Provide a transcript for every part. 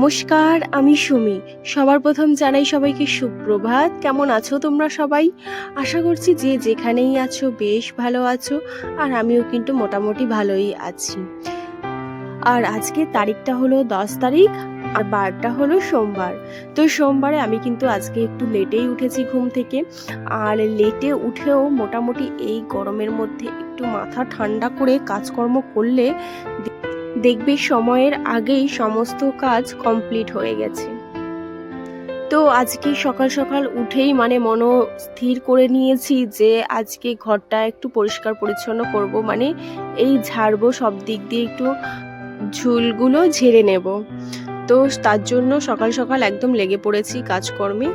নমস্কার, আমি সুমি। সবার প্রথম জানাই সবাইকে সুপ্রভাত। কেমন আছো তোমরা সবাই? আশা করছি যে যেখানেই আছো বেশ ভালো আছো, আর আমিও কিন্তু মোটামুটি ভালোই আছি। আর আজকে তারিখটা হলো 10 তারিখ, আর বারটা হলো সোমবার। তো সোমবারে আমি কিন্তু আজকে একটু লেটেই উঠেছি ঘুম থেকে। আর লেটে উঠেও মোটামুটি এই গরমের মধ্যে একটু মাথা ঠান্ডা করে কাজকর্ম করলে দেখবে সময়ের আগেই সমস্ত কাজ কমপ্লিট হয়ে গেছে। তো আজকে সকাল সকাল উঠেই স্থির করে নিয়েছি যে আজকে ঘরটা একটু পরিষ্কার পরিচ্ছন্ন করব, এই ঝাড়বো, সব দিক দিয়ে একটু ঝুলগুলো ঝেড়ে নেব। তো তার জন্য সকাল সকাল একদম লেগে পড়েছি কাজকর্মে।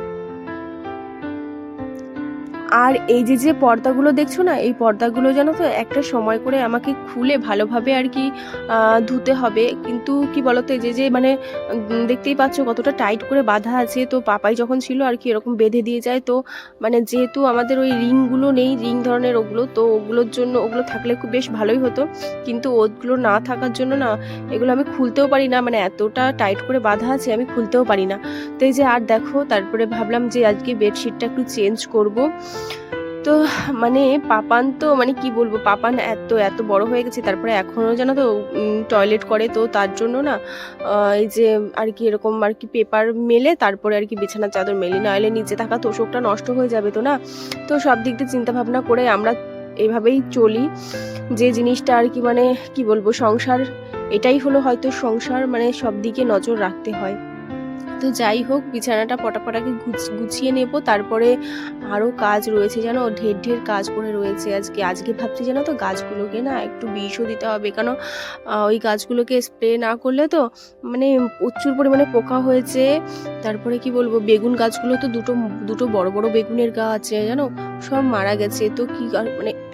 আর এই যে যে পর্দাগুলো দেখছো না, এই পর্দাগুলো জানো তো একটা সময় করে আমাকে খুলে ভালোভাবে আর কি ধুতে হবে। কিন্তু কি বলতো, এই যে যে দেখতেই পাচ্ছ কতটা টাইট করে বাঁধা আছে। তো পাপাই যখন ছিল আর কি এরকম বেঁধে দিয়ে যায়। তো যেহেতু আমাদের ওই রিংগুলো নেই, রিং ধরনের ওগুলো, তো ওগুলোর জন্য ওগুলো থাকলে খুব বেশ ভালোই হতো। কিন্তু ওগুলো না থাকার জন্য না এগুলো আমি খুলতেও পারি না, এতটা টাইট করে বাঁধা আছে আমি খুলতেও পারি না। তো এই যে আর দেখো, তারপরে ভাবলাম যে আজকে বেডশিটটা একটু চেঞ্জ করব। তো পাপান তো কি বলবো, পাপান এত এত বড় হয়ে গেছে, তারপরে এখনো জানো তো টয়লেট করে। তো তার জন্য না এই যে আর কি এরকম আর কি পেপার মেলে তারপরে আর কি বিছানার চাদর মেলি, না হলে নিচে থাকা তোষকটা নষ্ট হয়ে যাবে তো না। তো সব দিক দিয়ে চিন্তা ভাবনা করে আমরা এভাবেই চলি। যে জিনিসটা আর কি কি বলবো, সংসার এটাই হলো হয়তো সংসার, সব দিকে নজর রাখতে হয়। তো যাই হোক, বিছানাটা পটাপটাকে গুছিয়ে নেব। তারপরে আরও কাজ রয়েছে, জানো, ঢের ঢের কাজ পড়ে রয়েছে আজকে ভাবছি জানো তো গাছগুলোকে না একটু বিষও দিতে হবে। কেন ওই গাছগুলোকে স্প্রে না করলে তো প্রচুর পরিমাণে পোকা হয়েছে। তারপরে কি বলবো, বেগুন গাছগুলো তো দুটো বড় বড় বেগুনের গাছ জানো, সব মারা গেছে। তো কি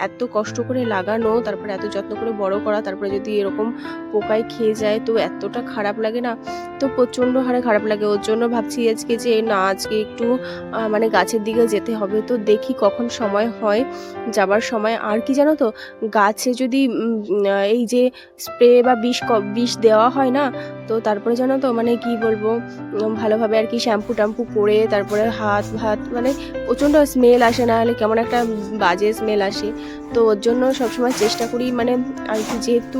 এত কষ্ট করে লাগানো, তারপরে এত যত্ন করে বড় করা, তারপরে যদি এরকম পোকায় খেয়ে যায় তো এতটা খারাপ লাগে না। তো প্রচণ্ড হারে খারাপ লাগে। ওর জন্য ভাবছি আজকে যে না, আজকে একটু গাছের দিকে যেতে হবে। তো দেখি কখন সময় হয় যাবার সময়। আর কি জানো তো, গাছে যদি এই যে স্প্রে বা বিষ দেওয়া হয় না, তো তারপরে জানো তো কি বলবো, ভালোভাবে আর কি শ্যাম্পু ট্যাম্পু করে তারপরে হাত ভাত প্রচণ্ড স্মেল আসে, না হলে কেমন একটা বাজে স্মেল আসে। তো ওর জন্য সবসময় চেষ্টা করি আর কি, যেহেতু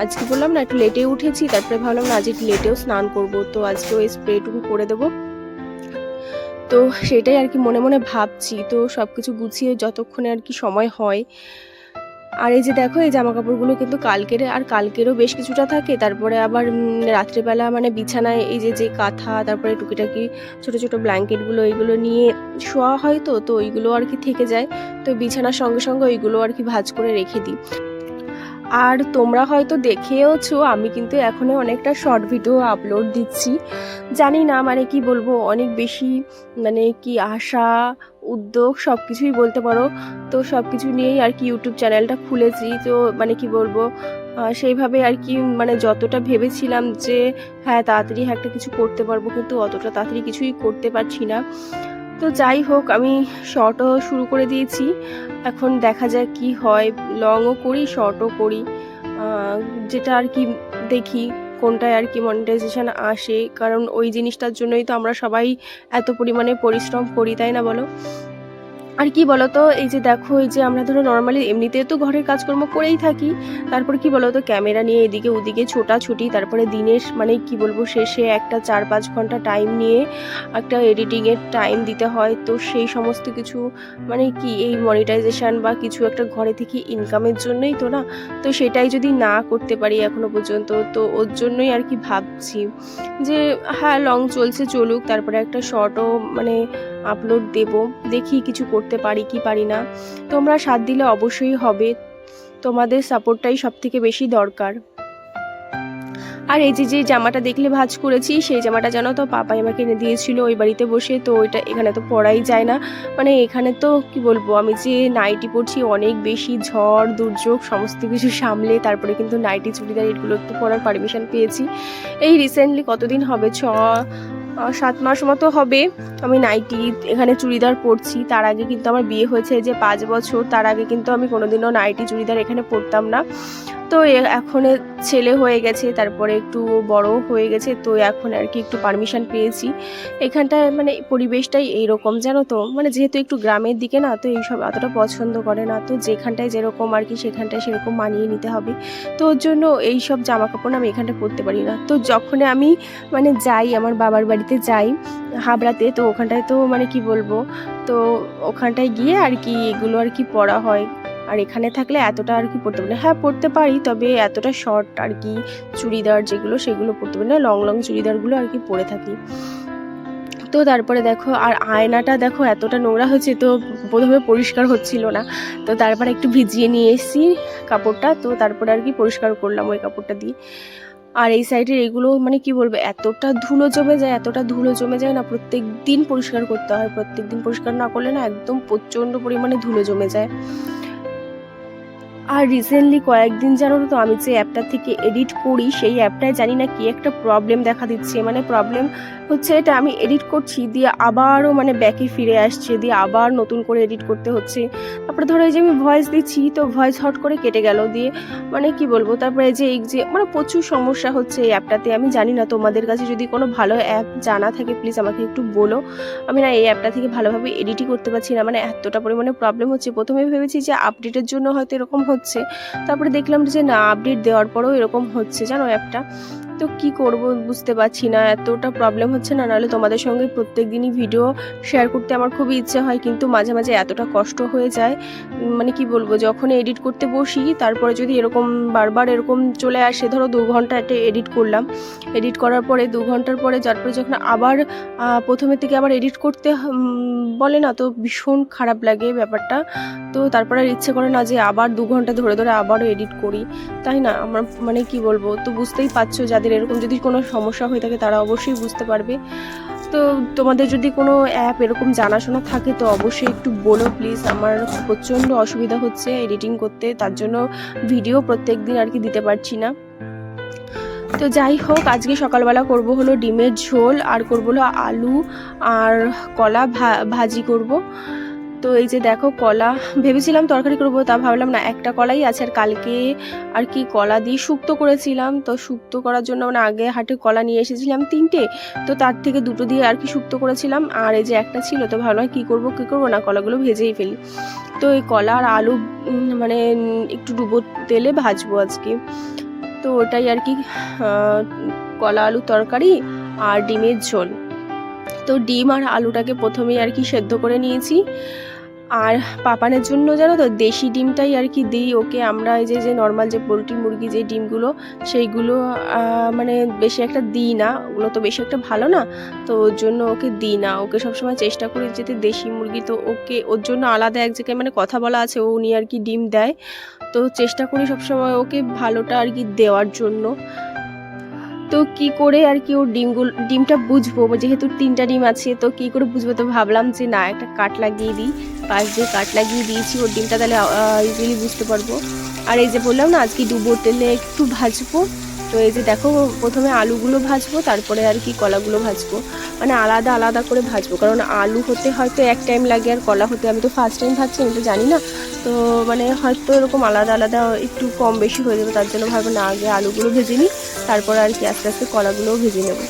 আজকে বললাম না একটু লেটে উঠেছি, তারপরে ভাবলাম না আজ একটু লেটেও স্নান করব, তো আজকে ওই স্প্রেটুকু করে দেবো। তো সেটাই আর কি মনে মনে ভাবছি। তো সব কিছু গুছিয়ে যতক্ষণে আর কি সময় হয়। আর এই যে দেখো, এই জামা কাপড়গুলো কিন্তু কালকেরও বেশ কিছুটা থাকে। তারপরে আবার রাত্রেবেলা বিছানায় এই যে যে কাঁথা, তারপরে টুকিটাকি ছোট ছোট ব্ল্যাঙ্কেটগুলো, এইগুলো নিয়ে শোয়া হয়। তো ওইগুলো আর কি থেকে যায়। তো বিছানার সঙ্গে সঙ্গে ওইগুলো আর কি ভাঁজ করে রেখে দিই। আর তোমরা হয়তো দেখেওছো, আমি কিন্তু এখনো অনেকটা শর্ট ভিডিও আপলোড দিচ্ছি। জানি না কি বলবো, অনেক বেশি কি আশা উদ্যোগ সব কিছুই বলতে পারো। তো সব কিছু নিয়েই আর কি ইউটিউব চ্যানেলটা খুলেছি। তো কি বলবো, সেইভাবে আর কি যতটা ভেবেছিলাম যে হ্যাঁ তাড়াতাড়ি একটা কিছু করতে পারবো, কিন্তু অতটা তাড়াতাড়ি কিছুই করতে পারছি না। তো যাই হোক, আমি শর্টও শুরু করে দিয়েছি। এখন দেখা যায় কি হয়, লংও করি শর্টও করি, যেটা আর কি দেখি কোনটায় আর কি মনিটাইজেশন আসে। কারণ ওই জিনিসটার জন্যই তো আমরা সবাই এত পরিমাণে পরিশ্রম করি, তাই না বলো? আর কি বলতো, এই যে দেখো, এই যে আমরা ধরো নর্মালি এমনিতে তো ঘরের কাজকর্ম করেই থাকি, তারপরে কি বলতো ক্যামেরা নিয়ে এদিকে ওদিকে ছোটাছুটি, তারপরে দিনের কি বলবো শেষে একটা 4-5 ঘন্টা টাইম নিয়ে একটা এডিটিংয়ের টাইম দিতে হয়। তো সেই সমস্ত কিছু কি এই মনিটাইজেশন বা কিছু একটা ঘরে থেকে ইনকামের জন্যই তো না। তো সেটাই যদি না করতে পারি এখনো পর্যন্ত, তো ওর জন্যই আর কি ভাবছি যে হ্যাঁ লং চলছে চলুক, তারপরে একটা শর্টও আপলোড দেব, দেখি কিছু করতে পারি কি পারি না। তোমরা সাথ দিলে অবশ্যই হবে, তোমাদের সাপোর্টটাই সব থেকে বেশি দরকার। আর এই যে যে জামাটা দেখলে ভাঁজ করেছি, সেই জামাটা জানো তো পাপাই আমাকে এনে দিয়েছিল ওই বাড়িতে বসে। তো ওইটা এখানে তো পরাই যায় না, এখানে তো কি বলবো, আমি যে নাইটি পরছি, অনেক বেশি ঝড় দুর্যোগ সমস্ত কিছু সামলে তারপরে কিন্তু নাইটি চুড়িদার এগুলো একটু পরার পারমিশন পেয়েছি। এই রিসেন্টলি কতদিন হবে, 6-7 মাস মতো হবে আমি নাইটি এখানে চুড়িদার পরছি। তার আগে কিন্তু আমার বিয়ে হয়েছে যে 5 বছর, তার আগে কিন্তু আমি কোনোদিনও নাইটি চুড়িদার এখানে পরতাম না। তো এখন ছেলে হয়ে গেছে, তারপরে একটু বড় হয়ে গেছে, তো এখন আর কি একটু পারমিশন পেয়েছি। এখানটায় মানে পরিবেশটাই এইরকম জানো তো, মানে যেহেতু একটু গ্রামের দিকে না, তো এইসব অতটা পছন্দ করে না, তো যেখানটায় যেরকম আর কি সেখানটায় সেরকম মানিয়ে নিতে হবে। তো ওর জন্য এইসব জামা কাপড় আমি এখানটা পরতে পারি না। তো যখন আমি মানে যাই আমার বাবার বাড়িতে যাই হাবড়াতে, তো ওখানটায় তো মানে কি বলবো, তো ওখানটায় গিয়ে আর কি এগুলো আর কি পরা হয়। আর এখানে থাকলে এতটা আর কি পরতে পারি না। হ্যাঁ পরতে পারি, তবে এতটা শর্ট আর কি চুড়িদার যেগুলো সেগুলো পরতে পারি না, লং লং চুড়িদারগুলো আর কি পরে থাকি। তো তারপরে দেখো আর আয়নাটা দেখো এতটা নোংরা হয়েছে, তো প্রথমে পরিষ্কার হচ্ছিল না, তো তারপরে একটু ভিজিয়ে নিয়ে এসেছি কাপড়টা, তো তারপরে আর কি পরিষ্কার করলাম ওই কাপড়টা দিয়ে। আর এই সাইডের এগুলো মানে কি বলবো, এতটা ধুলো জমে যায়, এতটা ধুলো জমে যায় না, প্রত্যেক দিন পরিষ্কার করতে হয়, প্রত্যেক দিন পরিষ্কার না করলে না একদম প্রচণ্ড পরিমাণে ধুলো জমে যায়। আর রিসেন্টলি কয়েকদিন জানো তো আমি যে অ্যাপটা থেকে এডিট করি, সেই অ্যাপটায় জানি না কি একটা প্রবলেম দেখা দিচ্ছে। মানে প্রবলেম হচ্ছে এটা, আমি এডিট করছি দিয়ে আবারও মানে ব্যাকে ফিরে আসছে, দিয়ে আবার নতুন করে এডিট করতে হচ্ছে। তারপরে ধরো এই যে আমি ভয়েস দিচ্ছি, তো ভয়েস হট করে কেটে গেল, দিয়ে মানে কি বলবো, তারপরে এই যে মানে প্রচুর সমস্যা হচ্ছে এই অ্যাপটাতে। আমি জানি না, তোমাদের কাছে যদি কোনো ভালো অ্যাপ জানা থাকে প্লিজ আমাকে একটু বলো। আমি না এই অ্যাপটা থেকে ভালোভাবে এডিটই করতে পারছি না, মানে এতটা পরিমাণে প্রবলেম হচ্ছে। প্রথমে ভেবেছি যে আপডেটের জন্য হয়তো এরকম হচ্ছে, তারপরে দেখলাম যে না, আপডেট দেওয়ার পরেও এরকম হচ্ছে জানো অ্যাপটা। তো কি করব বুঝতে পারছি না, এতটা প্রবলেম হচ্ছে না। নাহলে তোমাদের সঙ্গে প্রত্যেক দিনই ভিডিও শেয়ার করতে আমার খুবই ইচ্ছে হয়, কিন্তু মাঝে মাঝে এতটা কষ্ট হয়ে যায়। মানে কি বলবো, যখন এডিট করতে বসি তারপরে যদি এরকম বারবার এরকম চলে আসে, ধরো 2 ঘন্টা একটা এডিট করলাম, এডিট করার পরে 2 ঘন্টার পরে তারপরে যখন আবার প্রথমের থেকে আবার এডিট করতে বলে না, তো ভীষণ খারাপ লাগে ব্যাপারটা। তো তারপরে আর ইচ্ছে করে না যে আবার 2 ঘন্টা ধরে ধরে আবারও এডিট করি, তাই না? আমার মানে কি বলবো, তো বুঝতেই পারছো, যাদের এরকম যদি কোনো সমস্যা হয়ে থাকে তারা অবশ্যই বুঝতে পারবে। তো তোমাদের যদি কোনো অ্যাপ এরকম জানাশোনা থাকে তো অবশ্যই একটু বলো প্লিজ। আমার প্রচণ্ড অসুবিধা হচ্ছে এডিটিং করতে, তার জন্য ভিডিও প্রত্যেক দিন আর কি দিতে পারছি না। তো যাই হোক, আজকে সকালবেলা করব হলো ডিমের ঝোল, আর করবো হলো আলু আর কলা ভাজি করব। তো এই যে দেখো কলা, ভেবেছিলাম তরকারি করবো, তা ভাবলাম না, একটা কলাই আছে, আর কালকে আর কি কলা দিয়ে শুক্তো করেছিলাম, তো শুক্তো করার জন্য মানে আগে হাটে কলা নিয়ে এসেছিলাম 3টে, তো তার থেকে 2টো দিয়ে আর কি শুক্তো করেছিলাম, আর এই যে একটা ছিল, তো ভাবলাম কি করব না, কলাগুলো ভেজেই ফেলি। তো এই কলা আর আলু মানে একটু ডুবো তেলে ভাজবো আজকে। তো ওটাই আর কি, কলা আলু তরকারি আর ডিমের ঝোল। তো ডিম আর আলুটাকে প্রথমেই আর কি সেদ্ধ করে নিয়েছি। আর পাপানের জন্য জানো তো দেশি ডিমটাই আর কি দিই ওকে। আমরা এই যে নর্মাল যে পোলট্রি মুরগি যে ডিমগুলো, সেইগুলো মানে বেশি একটা দিই না, ওগুলো তো বেশি একটা ভালো না, তো ওর জন্য ওকে দিই না। ওকে সবসময় চেষ্টা করি যেতে দেশি মুরগি, তো ওকে ওর জন্য আলাদা এক জায়গায় মানে কথা বলা আছে, ও উনি আর কি ডিম দেয়, তো চেষ্টা করি সবসময় ওকে ভালোটা আর কি দেওয়ার জন্য। তো কি করে আর কি ওর ডিমটা বুঝবো, যেহেতু 3টা ডিম আছে, তো কি করে বুঝবো, তো ভাবলাম যে না, একটা কাট লাগিয়ে দিই, পাশ দিয়ে কাট লাগিয়ে দিয়েছি ওর ডিমটা, তাহলে ইজিলি বুঝতে পারবো। আর এই যে বললাম না আজকে ডুবো তেলে একটু ভাজবো, তো এই যে দেখো প্রথমে আলুগুলো ভাজবো, তারপরে আর কি কলাগুলো ভাজবো, মানে আলাদা আলাদা করে ভাজবো, কারণ আলু হতে হয়তো এক টাইম লাগে, আর কলা হতে আমি তো ফার্স্ট টাইম ভাজছি, আমি তো জানি না, তো মানে হয়তো এরকম আলাদা আলাদা একটু কম বেশি হয়ে যাবে, তার জন্য ভাববো না, আগে আলুগুলো ভেজে নিই, তারপর আর কি আস্তে আস্তে কলাগুলোও ভেজে নেব।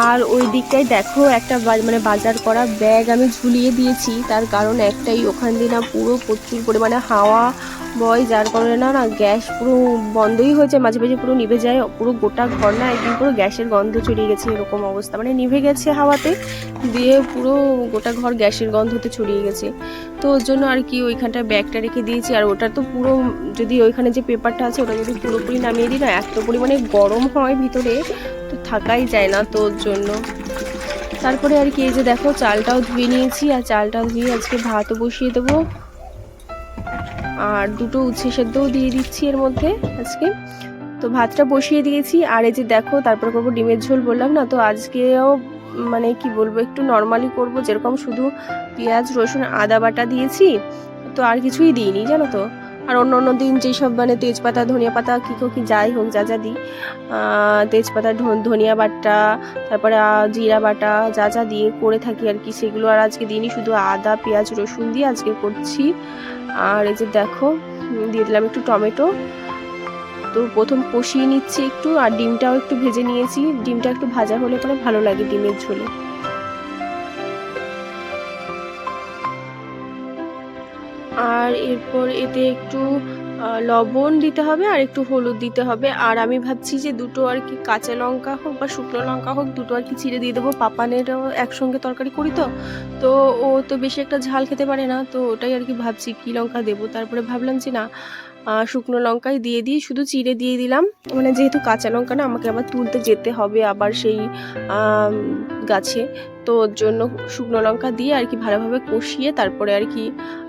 আর ওই দিকটায় দেখো একটা মানে বাজার করা ব্যাগ আমি ঝুলিয়ে দিয়েছি, তার কারণ একটাই, ওখান দিয়ে না পুরো প্রচুর পরিমাণে হাওয়া বয়, যার কারণে না গ্যাস পুরো বন্ধই হয়েছে, মাঝে মাঝে পুরো নিভে যায়, পুরো গোটা ঘর না একদিন পুরো গ্যাসের গন্ধ ছড়িয়ে গেছে, এরকম অবস্থা, মানে নিভে গেছে হাওয়াতে, দিয়ে পুরো গোটা ঘর গ্যাসের গন্ধতে ছড়িয়ে গেছে। তো ওর জন্য আর কি ওইখানটায় ব্যাগটা রেখে দিয়েছি। আর ওটা তো পুরো, যদি ওইখানে যে পেপারটা আছে ওটা যদি পুরোপুরি নামিয়ে দিই না, এত পরিমাণে গরম হয় ভিতরে, তো থাকাই যায় না, তো ওর জন্য। তারপরে আর কি এই যে দেখো চালটাও ধুয়ে নিয়েছি, আর চালটা ধুয়ে আজকে ভাতও বসিয়ে দেবো, আর 2টো উচ্ছে সেদ্ধও দিয়ে দিচ্ছি এর মধ্যে আজকে। তো ভাতটা বসিয়ে দিয়েছি, আর এই যে দেখো তারপর করবো ডিমের ঝোল, বললাম না, তো আজকেও মানে কি বলবো, একটু নর্মালি করব, যেরকম শুধু পেঁয়াজ রসুন আদা বাটা দিয়েছি, তো আর কিছুই দিইনি জানো তো। আর অন্য অন্য দিন যেসব মানে তেজপাতা ধনিয়া পাতা কি যাই হোক যা যা দিই, তেজপাতা ধনিয়া বাটা, তারপরে জিরা বাটা যা যা দিয়ে করে থাকি আর কি, সেগুলো আর আজকে দিইনি, শুধু আদা পেঁয়াজ রসুন দিয়ে আজকে করছি। আর এই যে দেখো দিয়ে দিলাম একটু টমেটো। তো প্রথম কষিয়ে নিচ্ছি একটু, আর ডিমটাও একটু ভেজে নিয়েছি, ডিমটা একটু ভাজা হলে পরে ভালো লাগে ডিমের ঝোলে। আর এরপর এতে একটু লবণ দিতে হবে আর একটু হলুদ দিতে হবে। আর আমি ভাবছি যে দুটো আর কি কাঁচা লঙ্কা হোক বা শুকনো লঙ্কা হোক, দুটো আর কি চিড়ে দিয়ে দেবো। পাপানেরও একসঙ্গে তরকারি করি তো, তো ও তো বেশি একটা ঝাল খেতে পারে না, তো ওটাই আর কি ভাবছি কি লঙ্কা দেবো। তারপরে ভাবলাম যে না, শুকনো লঙ্কাই দিয়ে দিই, শুধু চিড়ে দিয়ে দিলাম। মানে যেহেতু কাঁচা লঙ্কা না, আমাকে আবার তুলতে যেতে হবে আবার সেই গাছে, তো ওর জন্য শুকনো লঙ্কা দিয়ে আর কি ভালোভাবে কষিয়ে তারপরে আর কি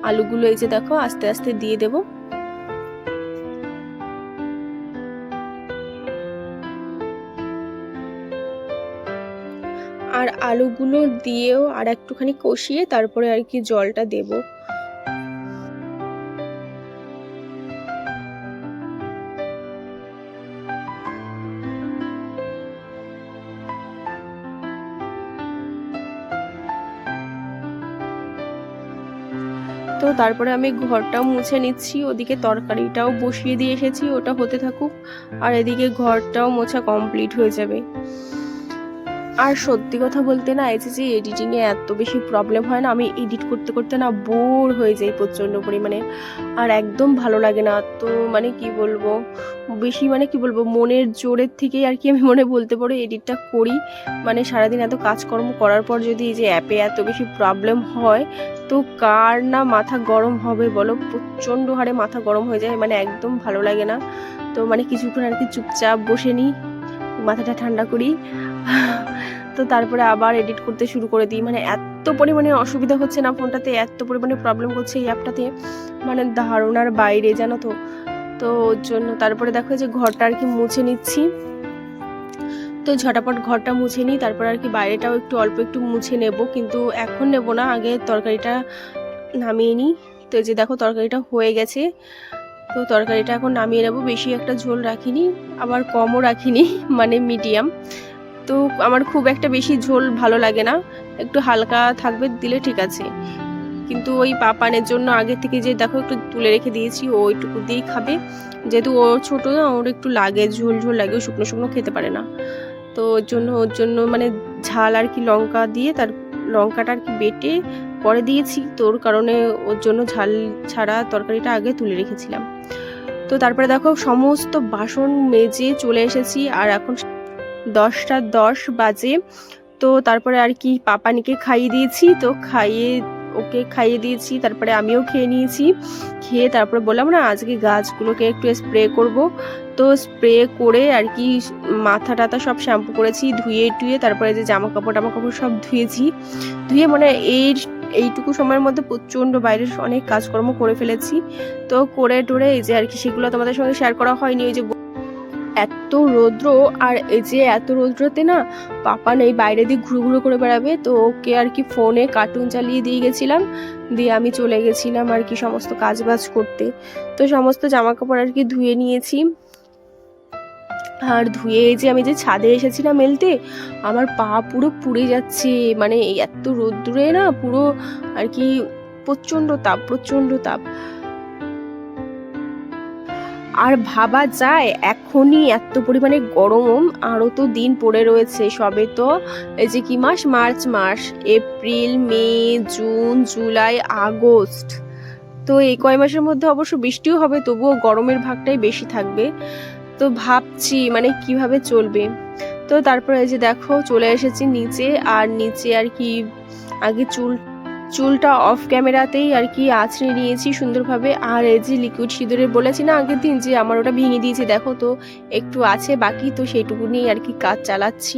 আলুগুলো এই যে দেখো আস্তে আস্তে দিয়ে দেবো। আর আলুগুলো দিয়েও আর একটুখানি কষিয়ে তারপরে আর কি জলটা দেব। তো তারপরে আমি ঘরটাও মুছে নিচ্ছি, ওদিকে তরকারিটাও বসিয়ে দিয়ে এসেছি, ওটা হতে থাকুক, আর এদিকে ঘরটাও মোছা কমপ্লিট হয়ে যাবে। আর সত্যি কথা বলতে না, এই যে এডিটিংয়ে এত বেশি প্রবলেম হয় না, আমি এডিট করতে করতে না বোর হয়ে যাই প্রচণ্ড পরিমাণে, আর একদম ভালো লাগে না। তো মানে কি বলবো, বেশি মানে কি বলবো, মনের জোরের থেকেই আর কি আমি মনে বলতে পারো এডিটটা করি। মানে সারাদিন এত কাজকর্ম করার পর যদি এই যে অ্যাপে এত বেশি প্রবলেম হয়, তো কার না মাথা গরম হবে বলো, প্রচণ্ড হারে মাথা গরম হয়ে যায়, মানে একদম ভালো লাগে না। তো মানে কিছুক্ষণ আর কি চুপচাপ বসে নিই, মাথাটা ঠান্ডা করি, তো তারপরে আবার এডিট করতে শুরু করে দিই। মানে এত পরিমাণে অসুবিধা হচ্ছে না ফোনটাতে, এত পরিমাণে প্রবলেম করছে এই অ্যাপটাতে, মানে ধারণার বাইরে, জানো তো। তো ওর জন্য তারপরে দেখো যে ঘরটা আর কি মুছে নিচ্ছি, তো ঝটাপট ঘরটা মুছে নিই, তারপর আর কি বাইরেটাও একটু অল্প একটু মুছে নেব, কিন্তু এখন নেব না, আগে তরকারিটা নামিয়ে নিই। তো এই যে দেখো তরকারিটা হয়ে গেছে, তো তরকারিটা এখন নামিয়ে নেব। বেশি একটা ঝোল রাখিনি, আবার কমও রাখিনি, মানে মিডিয়াম। তো আমার খুব একটা বেশি ঝোল ভালো লাগে না, একটু হালকা থাকবে দিলে ঠিক আছে। কিন্তু ওই পাপানের জন্য আগে থেকে যে দেখো একটু তুলে রেখে দিয়েছি, ও ওইটুকু দিয়েই খাবে, যেহেতু ও ছোটো না, ওর একটু লাগে, ঝোল ঝোল লাগে, ও শুকনো শুকনো খেতে পারে না। তো ওর জন্য মানে ঝাল আর কি লঙ্কা দিয়ে, তার লঙ্কাটা আর কি বেটে পরে দিয়েছি, তোর কারণে ওর জন্য ঝাল ছাড়া তরকারিটা আগে তুলে রেখেছিলাম। তো তারপরে দেখো সমস্ত বাসন মেজে চলে এসেছি, আর এখন 10টা 10 বাজে। তো তারপরে আর কি পাপানিকে খাইয়ে দিয়েছি, তো ওকে খাইয়ে দিয়েছি, তারপরে আমিও খেয়ে নিয়েছি। খেয়ে তারপরে বললাম না আজকে গাছগুলোকে একটু স্প্রে করব, তো স্প্রে করে আর কি মাথা টাথা সব শ্যাম্পু করেছি, ধুয়ে টুয়ে তারপরে যে জামা কাপড় সব ধুয়েছি। ধুয়ে মানে এইটুকু সময়ের মধ্যে প্রচণ্ড বাইরের অনেক কাজকর্ম করে ফেলেছি। তো করে টোরে এই যে আর কি সেগুলো তোমাদের সঙ্গে শেয়ার করা হয়নি। ওই যে এত রৌদ্র, আর এই যে এত রৌদ্রতে না পাপান এই বাইরে দিয়ে ঘুরো করে বেড়াবে, তো ওকে আর কি ফোনে কার্টুন চালিয়ে দিয়ে গেছিলাম, দিয়ে আমি চলে গেছিলাম আর কি সমস্ত কাজ বাজ করতে। তো সমস্ত জামা কাপড় আর কি ধুয়ে নিয়েছি, আর ধুয়ে যে আমি যে ছাদে এসেছিলাম মেলতে, আমার পা পুরো পুড়ে যাচ্ছে, মানে এত রৌদ্রে না পুরো আর কি প্রচণ্ড তাপ। আর ভাবা যায় এখনই এত পরিমাণে গরম, আরও তো দিন পড়ে রয়েছে, সবে তো এই যে কি মাস, মার্চ মাস, April May June July August, তো এই কয় মাসের মধ্যে অবশ্য বৃষ্টিও হবে, তবুও গরমের ভাগটাই বেশি থাকবে। তো ভাবছি মানে কিভাবে চলবে। তো তারপরে এই যে দেখো চলে এসেছি নিচে, আর নিচে আর কি আগে চুলটা অফ ক্যামেরাতেই আর কি আঁচড়ে নিয়েছি সুন্দরভাবে। আর এই যে লিকুইড সিঁদুরের বলেছি না আগের দিন যে আমার ওটা ভেঙে দিয়েছি, দেখো তো একটু আছে বাকি, তো সেইটুকু নিয়েই আর কি কাজ চালাচ্ছি।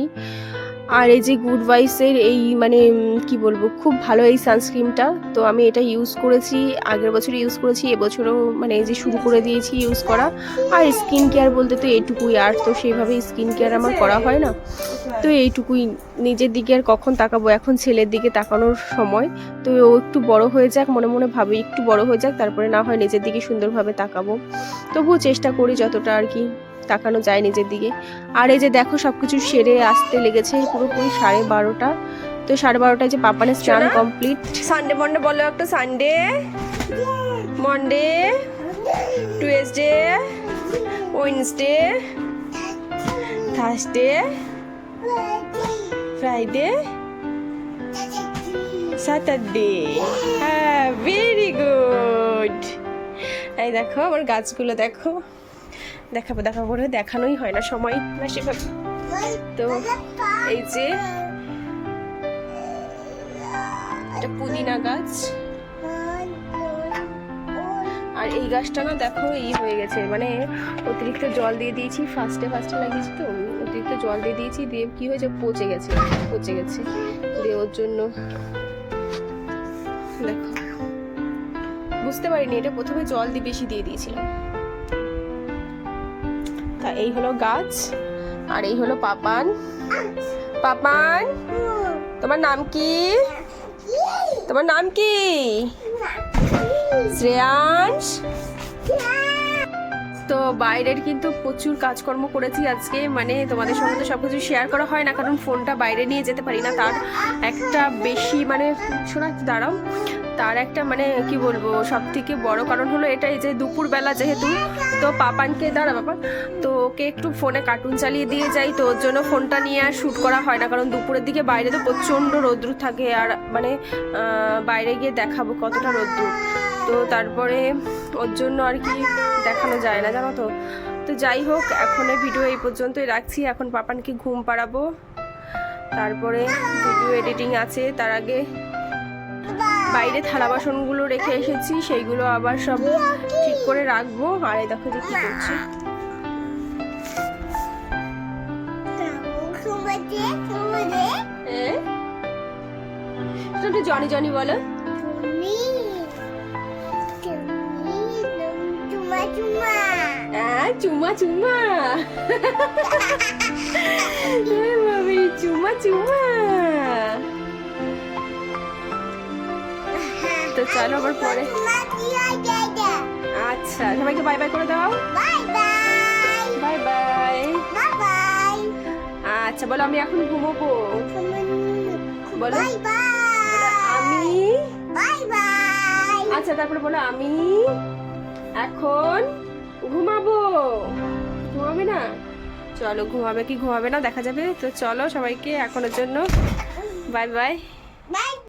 আর এই যে গুড ভাইবসের এই মানে কি বলবো, খুব ভালো এই সানস্ক্রিনটা। তো আমি এটা ইউজ করেছি, আগের বছর ইউজ করেছি, এবছরও মানে এই যে শুরু করে দিয়েছি ইউজ করা। আর স্কিন কেয়ার বলতে তো এইটুকুই, আর তো সেইভাবে স্কিন কেয়ার আমার করা হয় না। তো এইটুকুই, নিজের দিকে আর কখন তাকাবো, এখন ছেলের দিকে তাকানোর সময়। তো ও একটু বড় হয়ে যাক, মনে মনে ভাবি একটু বড় হয়ে যাক, তারপরে না হয় নিজের দিকে সুন্দরভাবে তাকাবো। তবুও চেষ্টা করি যতটা আর কি তাকানো যায় নিজের দিকে। আর এই যে দেখো সবকিছু সেরে আসতে লেগেছে পুরোপুরি 12:30। তো 12:30টায় যে পাপানের স্নান কমপ্লিট। সানডে মন্ডে বলো একটা, Sunday Monday Tuesday Wednesday Thursday Friday Saturday. হ্যাঁ, ভেরি গুড। এই দেখো আমার গাছগুলো দেখো, দেখাবো দেখাবো করে দেখানোই হয় না, সময় না সেভাবে। তো এই যে এটা পুদিনা গাছ, আর এই গাছটা না দেখো এই হয়ে গেছে, মানে অতিরিক্ত জল দিয়ে দিয়েছি, ফার্স্টে লাগিয়েছি তো, অতিরিক্ত জল দিয়ে দিয়েছি, দিয়ে কি হয়েছে পচে গেছে দিয়ে ওর জন্য দেখো বুঝতে পারিনি, এটা প্রথমে জল দিয়ে বেশি দিয়ে দিয়েছিলাম। তা এই হলো গাছ, আর এই হলো পাপান। পাপান, তোমার নাম কি? তোমার নাম কি? শ্রেয়াংশ। তো বাইরের কিন্তু প্রচুর কাজকর্ম করেছি আজকে, মানে তোমাদের সঙ্গে তো সবকিছু শেয়ার করা হয় না, কারণ ফোনটা বাইরে নিয়ে যেতে পারি না। তার একটা বেশি মানে শোনা দাঁড়াও, তার একটা মানে কি বলবো, সব থেকে বড় কারণ হলো এটাই যে দুপুরবেলা যেহেতু, তো পাপানকে দাঁড়া বাবা, তো ওকে একটু ফোনে কার্টুন চালিয়ে দিয়ে যাই, তো ওর জন্য ফোনটা নিয়ে আর শ্যুট করা হয় না, কারণ দুপুরের দিকে বাইরে তো প্রচণ্ড রৌদ্র থাকে, আর মানে বাইরে গিয়ে দেখাবো কতটা রৌদ্র, তো তারপরে ওর জন্য আর কি দেখানো যায় না, জানো তো। তো যাই হোক, এখন ভিডিও এই পর্যন্তই রাখছি, এখন পাপানকে ঘুম পাড়াবো, তারপরে ভিডিও এডিটিং আছে। তার আগে বাইরে থালা বাসনগুলো রেখে এসেছি, সেইগুলো আবার সব ঠিক করে রাখবো। আর এই দেখো যে কি করছে, জনি জনি বলো, চুমা চুমা, চুমা চুমা। তো চলো আবার পরে, আচ্ছা সবাইকে বাই বাই করে দাও, বাই বাই। আচ্ছা বলো, আমি এখন ঘুমোবো, বলো আমি, আচ্ছা তারপরে বলো আমি এখন ঘুমাবো। ঘুমাবে না? চলো, ঘুমাবে কি ঘুমাবে না দেখা যাবে। তো চলো সবাইকে এখনের জন্য বাই বাই।